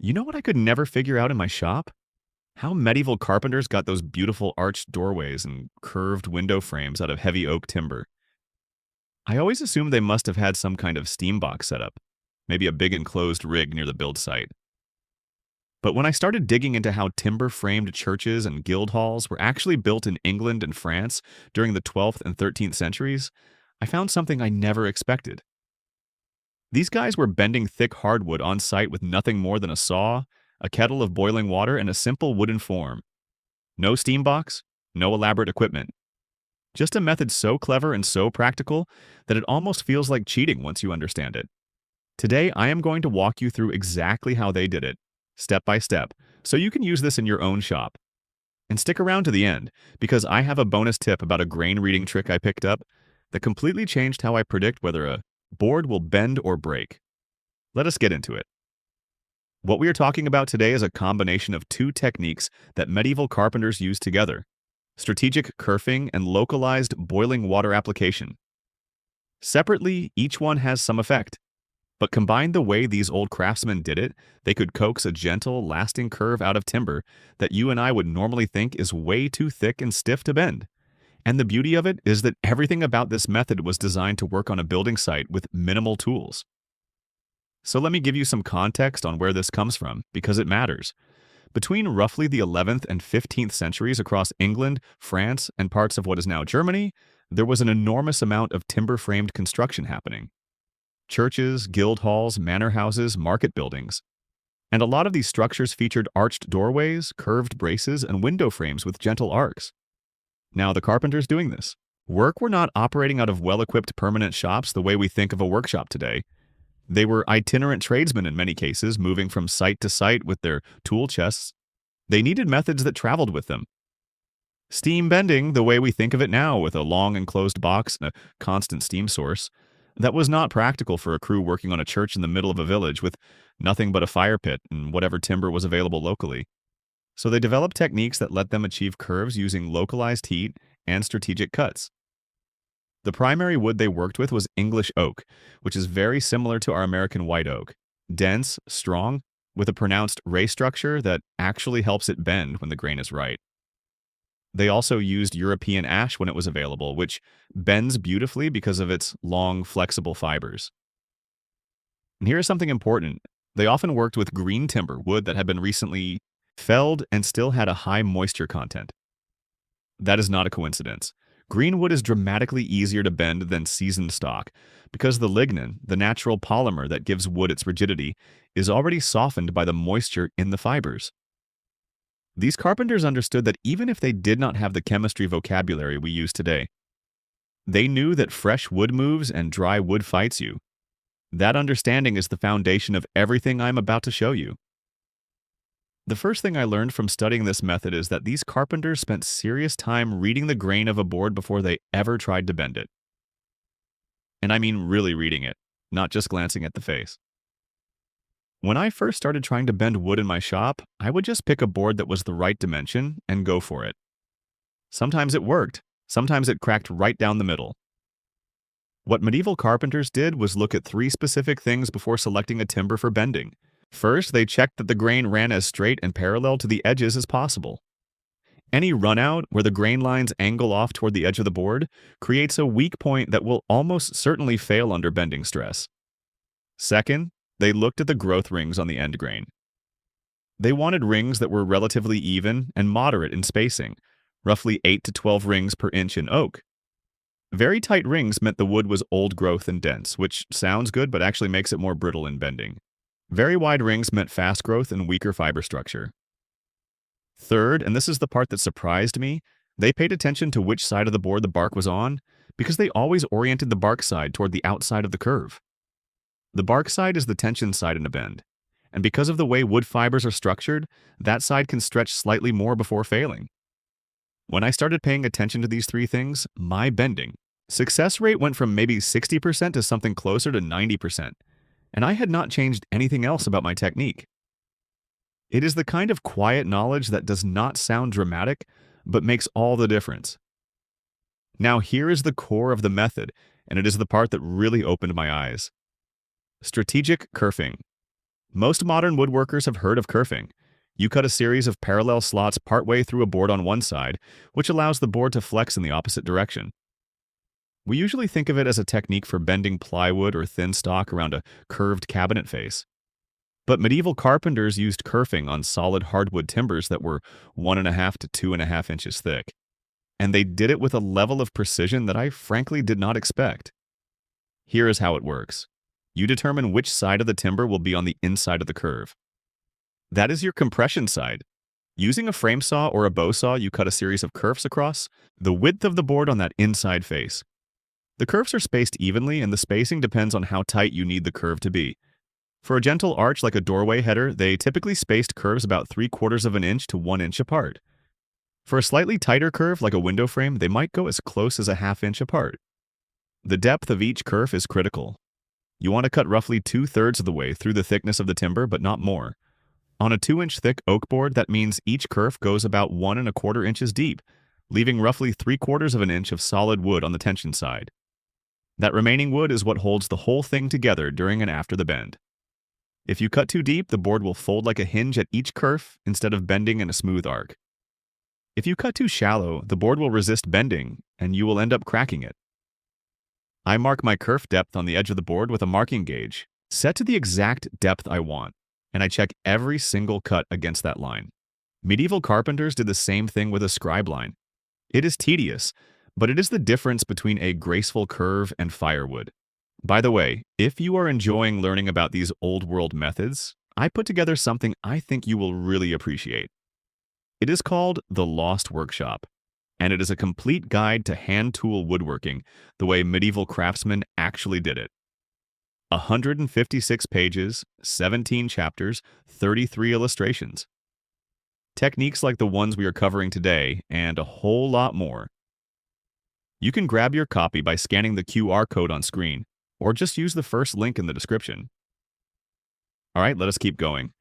You know what I could never figure out in my shop? How medieval carpenters got those beautiful arched doorways and curved window frames out of heavy oak timber. I always assumed they must have had some kind of steam box setup, maybe a big enclosed rig near the build site. But when I started digging into how timber-framed churches and guild halls were actually built in England and France during the 12th and 13th centuries, I found something I never expected. These guys were bending thick hardwood on site with nothing more than a saw, a kettle of boiling water, and a simple wooden form. No steam box, no elaborate equipment. Just a method so clever and so practical that it almost feels like cheating once you understand it. Today, I am going to walk you through exactly how they did it, step by step, so you can use this in your own shop. And stick around to the end, because I have a bonus tip about a grain reading trick I picked up that completely changed how I predict whether a board will bend or break. Let us get into it. What we are talking about today is a combination of two techniques that medieval carpenters used together: strategic kerfing and localized boiling water application. Separately, each one has some effect, but combined the way these old craftsmen did it, they could coax a gentle, lasting curve out of timber that you and I would normally think is way too thick and stiff to bend. And the beauty of it is that everything about this method was designed to work on a building site with minimal tools. So let me give you some context on where this comes from, because it matters. Between roughly the 11th and 15th centuries across England, France, and parts of what is now Germany, there was an enormous amount of timber-framed construction happening. Churches, guild halls, manor houses, market buildings. And a lot of these structures featured arched doorways, curved braces, and window frames with gentle arcs. Now, the carpenters doing this work were not operating out of well-equipped permanent shops the way we think of a workshop today. They were itinerant tradesmen in many cases, moving from site to site with their tool chests. They needed methods that traveled with them. Steam bending, the way we think of it now, with a long enclosed box and a constant steam source, that was not practical for a crew working on a church in the middle of a village with nothing but a fire pit and whatever timber was available locally. So they developed techniques that let them achieve curves using localized heat and strategic cuts. The primary wood they worked with was English oak, which is very similar to our American white oak. Dense, strong, with a pronounced ray structure that actually helps it bend when the grain is right. They also used European ash when it was available, which bends beautifully because of its long, flexible fibers. And here's something important. They often worked with green timber, wood that had been recently felled and still had a high moisture content. That is not a coincidence. Green wood is dramatically easier to bend than seasoned stock because the lignin, the natural polymer that gives wood its rigidity, is already softened by the moisture in the fibers. These carpenters understood that even if they did not have the chemistry vocabulary we use today, they knew that fresh wood moves and dry wood fights you. That understanding is the foundation of everything I'm about to show you. The first thing I learned from studying this method is that these carpenters spent serious time reading the grain of a board before they ever tried to bend it. And I mean really reading it, not just glancing at the face. When I first started trying to bend wood in my shop, I would just pick a board that was the right dimension and go for it. Sometimes it worked, sometimes it cracked right down the middle. What medieval carpenters did was look at three specific things before selecting a timber for bending. First, they checked that the grain ran as straight and parallel to the edges as possible. Any runout, where the grain lines angle off toward the edge of the board, creates a weak point that will almost certainly fail under bending stress. Second, they looked at the growth rings on the end grain. They wanted rings that were relatively even and moderate in spacing, roughly 8 to 12 rings per inch in oak. Very tight rings meant the wood was old growth and dense, which sounds good but actually makes it more brittle in bending. Very wide rings meant fast growth and weaker fiber structure. Third, and this is the part that surprised me, they paid attention to which side of the board the bark was on, because they always oriented the bark side toward the outside of the curve. The bark side is the tension side in a bend, and because of the way wood fibers are structured, that side can stretch slightly more before failing. When I started paying attention to these three things, my bending success rate went from maybe 60% to something closer to 90%. And I had not changed anything else about my technique. It is the kind of quiet knowledge that does not sound dramatic, but makes all the difference. Now here is the core of the method, and it is the part that really opened my eyes. Strategic kerfing. Most modern woodworkers have heard of kerfing. You cut a series of parallel slots partway through a board on one side, which allows the board to flex in the opposite direction. We usually think of it as a technique for bending plywood or thin stock around a curved cabinet face. But medieval carpenters used kerfing on solid hardwood timbers that were 1.5 to 2.5 inches thick. And they did it with a level of precision that I frankly did not expect. Here is how it works. You determine which side of the timber will be on the inside of the curve. That is your compression side. Using a frame saw or a bow saw, you cut a series of kerfs across the width of the board on that inside face. The kerfs are spaced evenly, and the spacing depends on how tight you need the curve to be. For a gentle arch like a doorway header, they typically spaced curves about 3/4 of an inch to 1 inch apart. For a slightly tighter curve like a window frame, they might go as close as a 1/2 inch apart. The depth of each kerf is critical. You want to cut roughly 2/3 of the way through the thickness of the timber, but not more. On a 2-inch thick oak board, that means each kerf goes about 1.25 inches deep, leaving roughly 3/4 of an inch of solid wood on the tension side. That remaining wood is what holds the whole thing together during and after the bend. If you cut too deep, the board will fold like a hinge at each kerf instead of bending in a smooth arc. If you cut too shallow, the board will resist bending, and you will end up cracking it. I mark my kerf depth on the edge of the board with a marking gauge, set to the exact depth I want, and I check every single cut against that line. Medieval carpenters did the same thing with a scribe line. It is tedious, but it is the difference between a graceful curve and firewood. By the way, if you are enjoying learning about these old-world methods, I put together something I think you will really appreciate. It is called The Lost Workshop, and it is a complete guide to hand-tool woodworking the way medieval craftsmen actually did it. 156 pages, 17 chapters, 33 illustrations. Techniques like the ones we are covering today, and a whole lot more. You can grab your copy by scanning the QR code on screen, or just use the first link in the description. All right, let us keep going.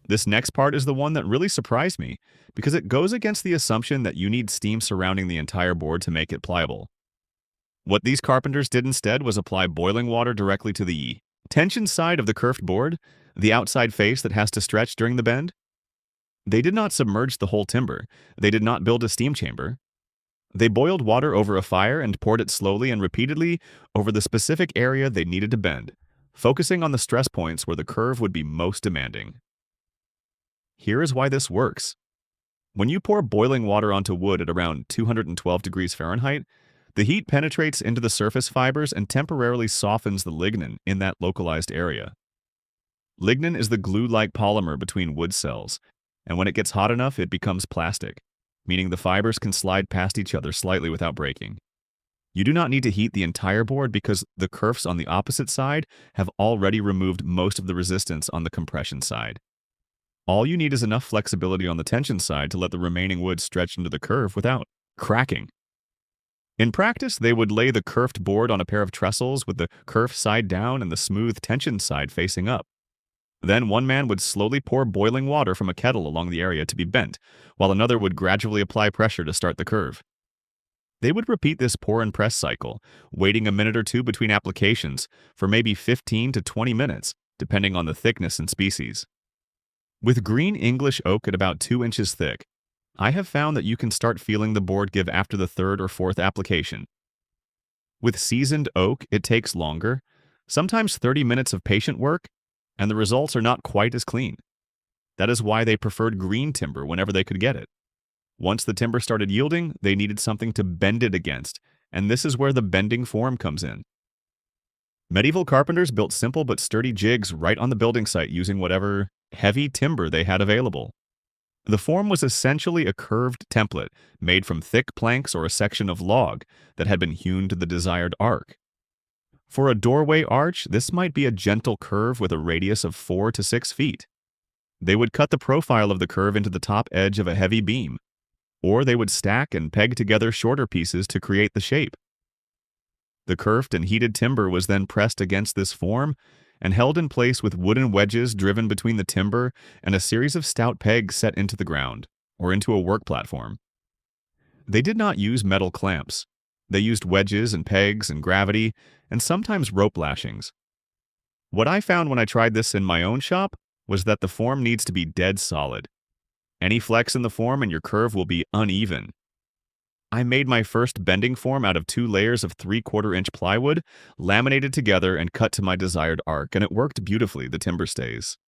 This next part is the one that really surprised me, because it goes against the assumption that you need steam surrounding the entire board to make it pliable. What these carpenters did instead was apply boiling water directly to the tension side of the kerfed board, the outside face that has to stretch during the bend. They did not submerge the whole timber. They did not build a steam chamber. They boiled water over a fire and poured it slowly and repeatedly over the specific area they needed to bend, focusing on the stress points where the curve would be most demanding. Here is why this works. When you pour boiling water onto wood at around 212 degrees Fahrenheit, the heat penetrates into the surface fibers and temporarily softens the lignin in that localized area. Lignin is the glue-like polymer between wood cells, and when it gets hot enough, it becomes plastic, meaning the fibers can slide past each other slightly without breaking. You do not need to heat the entire board because the kerfs on the opposite side have already removed most of the resistance on the compression side. All you need is enough flexibility on the tension side to let the remaining wood stretch into the curve without cracking. In practice, they would lay the kerfed board on a pair of trestles with the kerf side down and the smooth tension side facing up. Then one man would slowly pour boiling water from a kettle along the area to be bent, while another would gradually apply pressure to start the curve. They would repeat this pour and press cycle, waiting a minute or two between applications for maybe 15 to 20 minutes, depending on the thickness and species. With green English oak at about 2 inches thick, I have found that you can start feeling the board give after the 3rd or 4th application. With seasoned oak, it takes longer, sometimes 30 minutes of patient work, and the results are not quite as clean. That is why they preferred green timber whenever they could get it. Once the timber started yielding, they needed something to bend it against, and this is where the bending form comes in. Medieval carpenters built simple but sturdy jigs right on the building site using whatever heavy timber they had available. The form was essentially a curved template made from thick planks or a section of log that had been hewn to the desired arc. For a doorway arch, this might be a gentle curve with a radius of 4 to 6 feet. They would cut the profile of the curve into the top edge of a heavy beam, or they would stack and peg together shorter pieces to create the shape. The curved and heated timber was then pressed against this form and held in place with wooden wedges driven between the timber and a series of stout pegs set into the ground, or into a work platform. They did not use metal clamps. They used wedges and pegs and gravity, and sometimes rope lashings. What I found when I tried this in my own shop was that the form needs to be dead solid. Any flex in the form and your curve will be uneven. I made my first bending form out of 2 layers of 3/4 inch plywood, laminated together and cut to my desired arc, and it worked beautifully, the timber stays.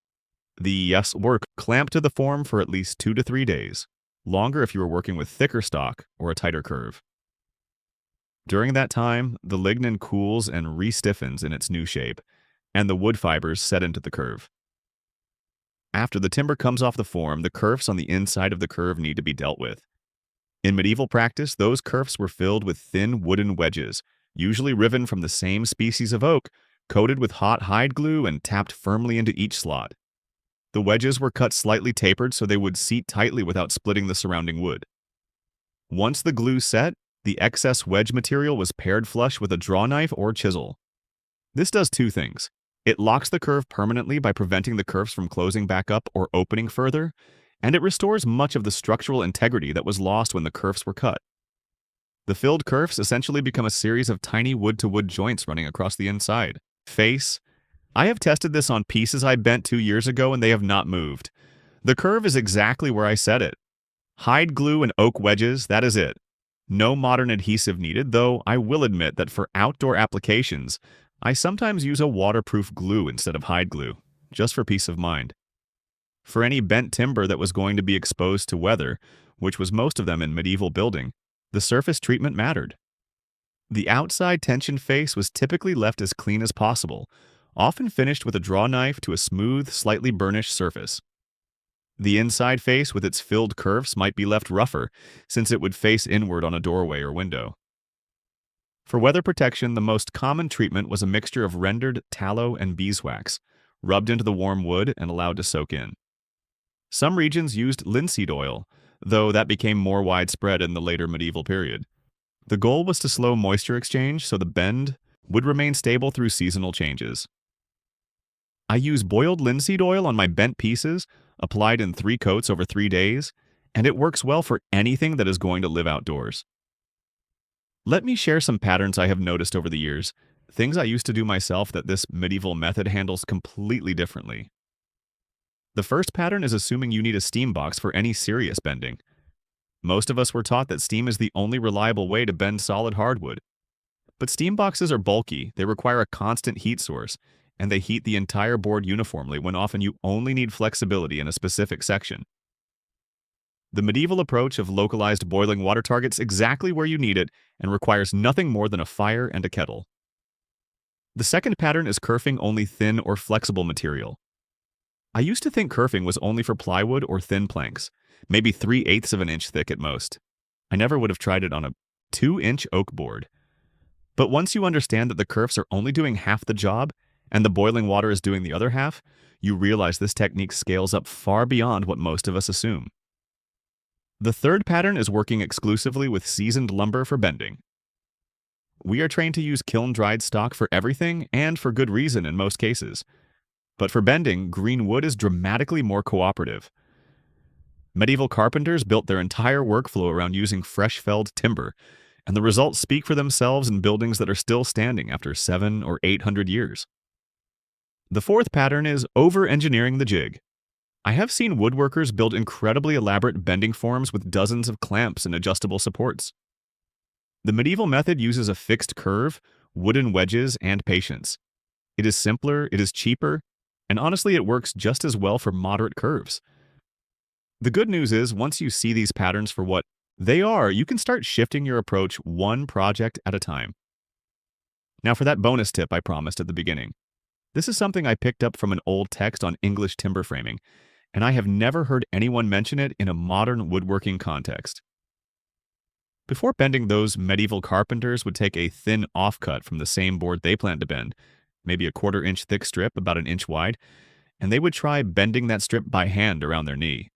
The work clamped to the form for at least 2 to 3 days, longer if you were working with thicker stock or a tighter curve. During that time, the lignin cools and re-stiffens in its new shape, and the wood fibers set into the curve. After the timber comes off the form, the kerfs on the inside of the curve need to be dealt with. In medieval practice, those kerfs were filled with thin wooden wedges, usually riven from the same species of oak, coated with hot hide glue and tapped firmly into each slot. The wedges were cut slightly tapered so they would seat tightly without splitting the surrounding wood. Once the glue set, the excess wedge material was pared flush with a draw knife or chisel. This does 2 things. It locks the curve permanently by preventing the kerfs from closing back up or opening further, and it restores much of the structural integrity that was lost when the kerfs were cut. The filled kerfs essentially become a series of tiny wood-to-wood joints running across the inside. Face. I have tested this on pieces I bent 2 years ago and they have not moved. The curve is exactly where I set it. Hide glue and oak wedges, that is it. No modern adhesive needed, though I will admit that for outdoor applications, I sometimes use a waterproof glue instead of hide glue, just for peace of mind. For any bent timber that was going to be exposed to weather, which was most of them in medieval building, the surface treatment mattered. The outside tension face was typically left as clean as possible, often finished with a draw knife to a smooth, slightly burnished surface. The inside face with its filled kerfs might be left rougher, since it would face inward on a doorway or window. For weather protection, the most common treatment was a mixture of rendered tallow and beeswax, rubbed into the warm wood and allowed to soak in. Some regions used linseed oil, though that became more widespread in the later medieval period. The goal was to slow moisture exchange so the bend would remain stable through seasonal changes. I use boiled linseed oil on my bent pieces, applied in 3 coats over 3 days, and it works well for anything that is going to live outdoors. Let me share some patterns I have noticed over the years, things I used to do myself that this medieval method handles completely differently. The first pattern is assuming you need a steam box for any serious bending. Most of us were taught that steam is the only reliable way to bend solid hardwood. But steam boxes are bulky, they require a constant heat source, and they heat the entire board uniformly when often you only need flexibility in a specific section. The medieval approach of localized boiling water targets exactly where you need it and requires nothing more than a fire and a kettle. The second pattern is kerfing only thin or flexible material. I used to think kerfing was only for plywood or thin planks, maybe 3/8 of an inch thick at most. I never would have tried it on a 2-inch oak board. But once you understand that the kerfs are only doing half the job and the boiling water is doing the other half, you realize this technique scales up far beyond what most of us assume. The third pattern is working exclusively with seasoned lumber for bending. We are trained to use kiln-dried stock for everything, and for good reason in most cases. But for bending, green wood is dramatically more cooperative. Medieval carpenters built their entire workflow around using fresh-felled timber, and the results speak for themselves in buildings that are still standing after 700 or 800 years. The fourth pattern is over-engineering the jig. I have seen woodworkers build incredibly elaborate bending forms with dozens of clamps and adjustable supports. The medieval method uses a fixed curve, wooden wedges, and patience. It is simpler, it is cheaper, and honestly it works just as well for moderate curves. The good news is, once you see these patterns for what they are, you can start shifting your approach one project at a time. Now for that bonus tip I promised at the beginning. This is something I picked up from an old text on English timber framing, and I have never heard anyone mention it in a modern woodworking context. Before bending, those medieval carpenters would take a thin offcut from the same board they planned to bend, maybe a 1/4 inch thick strip about an inch wide, and they would try bending that strip by hand around their knee.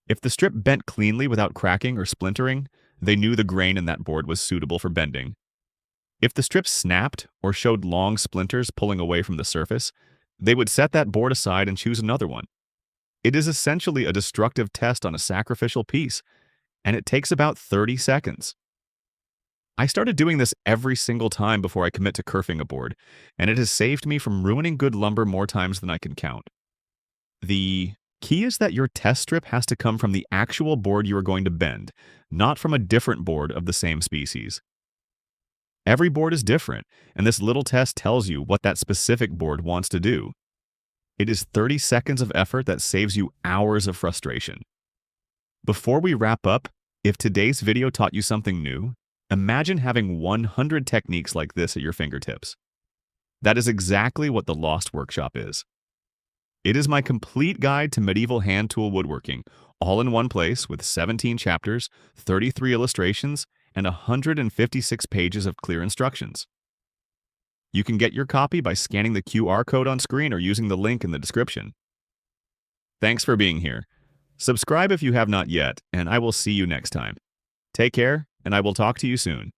If the strip bent cleanly without cracking or splintering, they knew the grain in that board was suitable for bending. If the strip snapped or showed long splinters pulling away from the surface, they would set that board aside and choose another one. It is essentially a destructive test on a sacrificial piece, and it takes about 30 seconds. I started doing this every single time before I commit to kerfing a board, and it has saved me from ruining good lumber more times than I can count. The key is that your test strip has to come from the actual board you are going to bend, not from a different board of the same species. Every board is different, and this little test tells you what that specific board wants to do. It is 30 seconds of effort that saves you hours of frustration. Before we wrap up, if today's video taught you something new, imagine having 100 techniques like this at your fingertips. That is exactly what the Lost Workshop is. It is my complete guide to medieval hand tool woodworking, all in one place with 17 chapters, 33 illustrations, and 156 pages of clear instructions. You can get your copy by scanning the QR code on screen or using the link in the description. Thanks for being here. Subscribe if you have not yet, and I will see you next time. Take care, and I will talk to you soon.